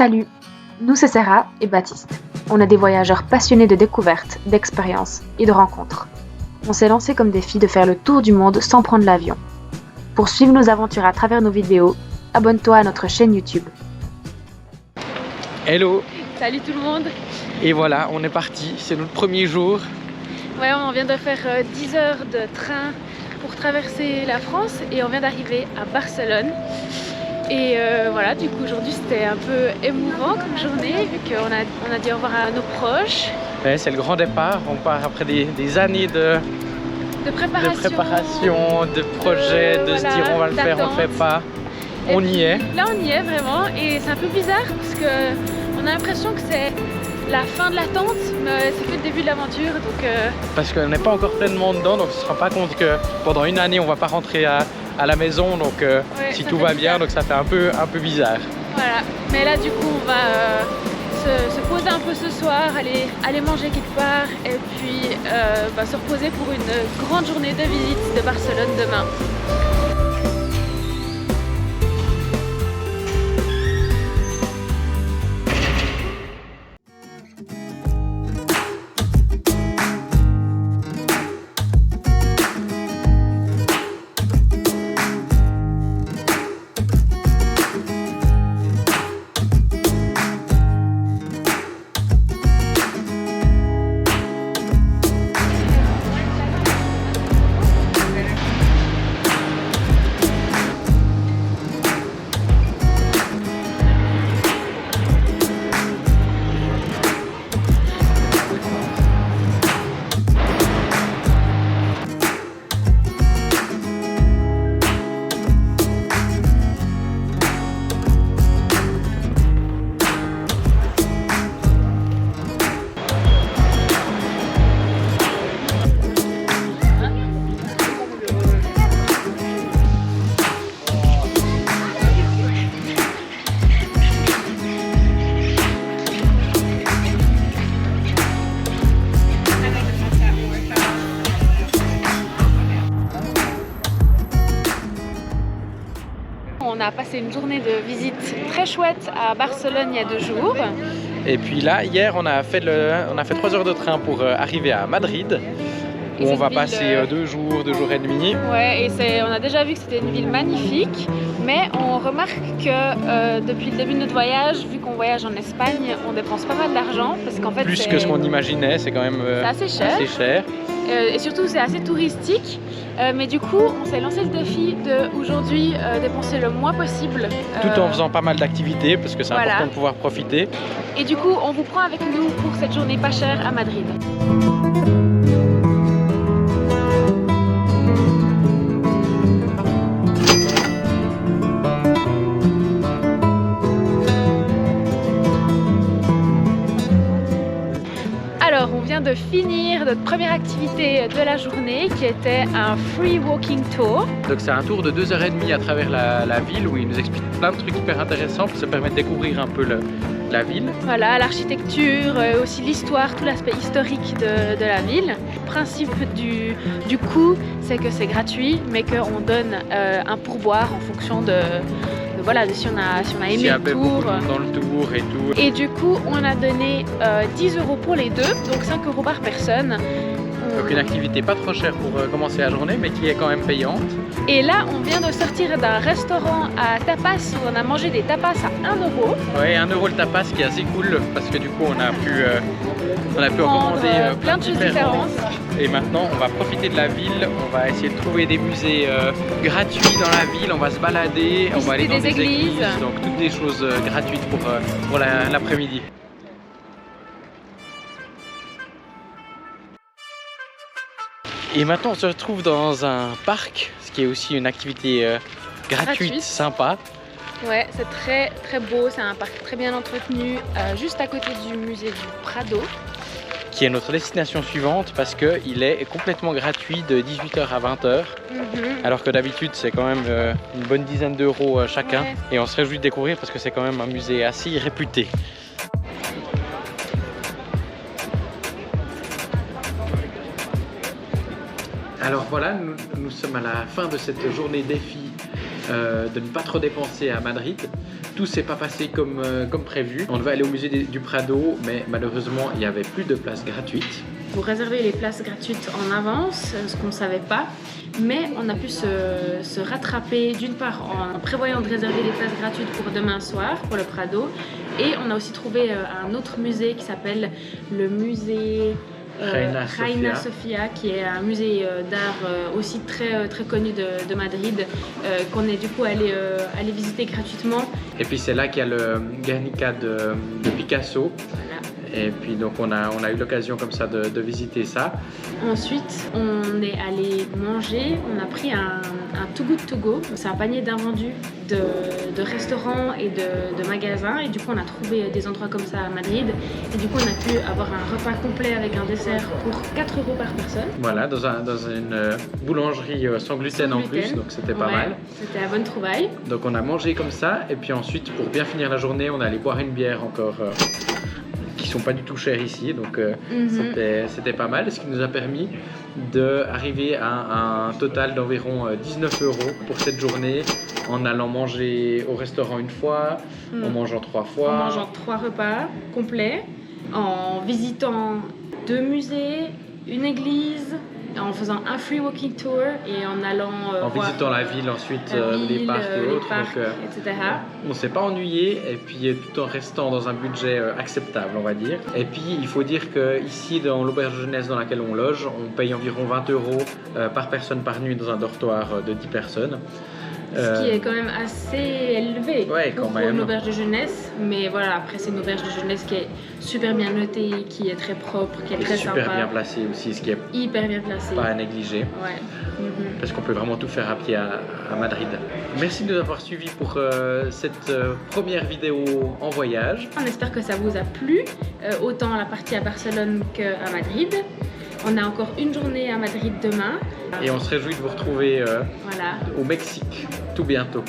Salut, nous c'est Sarah et Baptiste. On est des voyageurs passionnés de découvertes, d'expériences et de rencontres. On s'est lancé comme défi de faire le tour du monde sans prendre l'avion. Pour suivre nos aventures à travers nos vidéos, abonne-toi à notre chaîne YouTube. Hello! Salut tout le monde! Et voilà, on est parti, c'est notre premier jour. Ouais, on vient de faire 10 heures de train pour traverser la France et on vient d'arriver à Barcelone. Et voilà, du coup aujourd'hui c'était un peu émouvant comme journée vu qu'on a dit au revoir à nos proches. Ouais, c'est le grand départ, on part après des années de préparation, de projet, de se dire on va le faire, on le fait pas. On y est. Là on y est vraiment et c'est un peu bizarre parce qu'on a l'impression que c'est la fin de l'attente, mais c'est que le début de l'aventure. Parce qu'on n'est pas encore pleinement dedans, donc on ne se rend pas compte que pendant une année on va pas rentrer à la maison, donc ouais, si tout va bien, donc ça fait un peu bizarre. Voilà, mais là du coup on va se poser un peu ce soir, aller manger quelque part et puis se reposer pour une grande journée de visite de Barcelone demain. On a passé une journée de visite très chouette à Barcelone il y a 2 jours. Et puis là, hier, on a fait 3 heures de train pour arriver à Madrid, où on va passer 2 jours et demi. Ouais, et on a déjà vu que c'était une ville magnifique, mais on remarque que depuis le début de notre voyage, vu qu'on voyage en Espagne, on dépense pas mal d'argent parce qu'en fait plus que ce qu'on imaginait, c'est quand même assez cher. Et surtout c'est assez touristique, mais du coup on s'est lancé le défi de aujourd'hui dépenser le moins possible. Tout en faisant pas mal d'activités parce que c'est important de pouvoir profiter. Et du coup on vous prend avec nous pour cette journée pas chère à Madrid. Alors, on vient de finir notre première activité de la journée qui était un free walking tour. Donc c'est un tour de 2h30 à travers la ville où il nous explique plein de trucs hyper intéressants pour se permettre de découvrir un peu la ville. Voilà, l'architecture, aussi l'histoire, tout l'aspect historique de la ville. Le principe du coût, c'est que c'est gratuit, mais qu'on donne un pourboire en fonction de si on a aimé le tour. Dans le tour et tout. Et du coup, on a donné 10 € pour les deux, donc 5 € par personne. Donc une activité pas trop chère pour commencer la journée, mais qui est quand même payante. Et là, on vient de sortir d'un restaurant à tapas où on a mangé des tapas à 1 €. Ouais, 1 € le tapas, qui est assez cool parce que du coup, on a pu en commander plein de choses différentes. Et maintenant, on va profiter de la ville, on va essayer de trouver des musées gratuits dans la ville, on va se balader, on va aller dans des églises, donc toutes des choses gratuites pour l'après-midi. Et maintenant, on se retrouve dans un parc, ce qui est aussi une activité gratuite, sympa. Ouais, c'est très très beau, c'est un parc très bien entretenu, juste à côté du musée du Prado. Qui est notre destination suivante parce qu'il est complètement gratuit de 18h à 20h. Alors que d'habitude c'est quand même une bonne dizaine d'euros chacun. Ouais. Et on se réjouit de découvrir parce que c'est quand même un musée assez réputé. Alors voilà, nous sommes à la fin de cette journée défi de ne pas trop dépenser à Madrid. tout s'est pas passé comme prévu. On devait aller au musée du Prado, mais malheureusement, il n'y avait plus de places gratuites. Pour réserver les places gratuites en avance, ce qu'on ne savait pas, mais on a pu se rattraper d'une part en prévoyant de réserver les places gratuites pour demain soir, pour le Prado, et on a aussi trouvé un autre musée qui s'appelle le musée Reina Sofia, qui est un musée d'art aussi très connu de Madrid, qu'on est du coup allé visiter gratuitement. Et puis c'est là qu'il y a le Guernica de Picasso. Voilà. Et puis donc on a eu l'occasion comme ça de visiter ça. Ensuite on est allé manger, on a pris un Too Good To Go, c'est un panier d'invendus de restaurants et de magasins, et du coup on a trouvé des endroits comme ça à Madrid, et du coup on a pu avoir un repas complet avec un dessert pour 4 € par personne. Voilà, dans une boulangerie sans gluten en plus, donc c'était pas mal. C'était la bonne trouvaille. Donc on a mangé comme ça, et puis ensuite pour bien finir la journée on est allé boire une bière encore qui sont pas du tout chères ici, donc c'était pas mal, ce qui nous a permis d'arriver à un total d'environ 19 € pour cette journée, en allant manger au restaurant une fois, en mangeant 3 fois. En mangeant 3 repas complets, en visitant 2 musées, une église, en faisant un free walking tour et en allant en visitant la ville ensuite, les parcs et autres, etc. On s'est pas ennuyé, et puis tout en restant dans un budget acceptable, on va dire. Et puis il faut dire que ici dans l'auberge de jeunesse dans laquelle on loge, on paye environ 20 € par personne par nuit dans un dortoir de 10 personnes. Ce qui est quand même assez élevé pour une auberge de jeunesse, mais voilà, après c'est une auberge de jeunesse qui est super bien notée, qui est très propre, qui est très sympa. Super bien placée aussi, ce qui est hyper bien placé. Pas à négliger. Parce qu'on peut vraiment tout faire à pied à Madrid. Merci de nous avoir suivis pour cette première vidéo en voyage. On espère que ça vous a plu, autant la partie à Barcelone qu'à Madrid. On a encore une journée à Madrid demain. Et on se réjouit de vous retrouver au Mexique tout bientôt.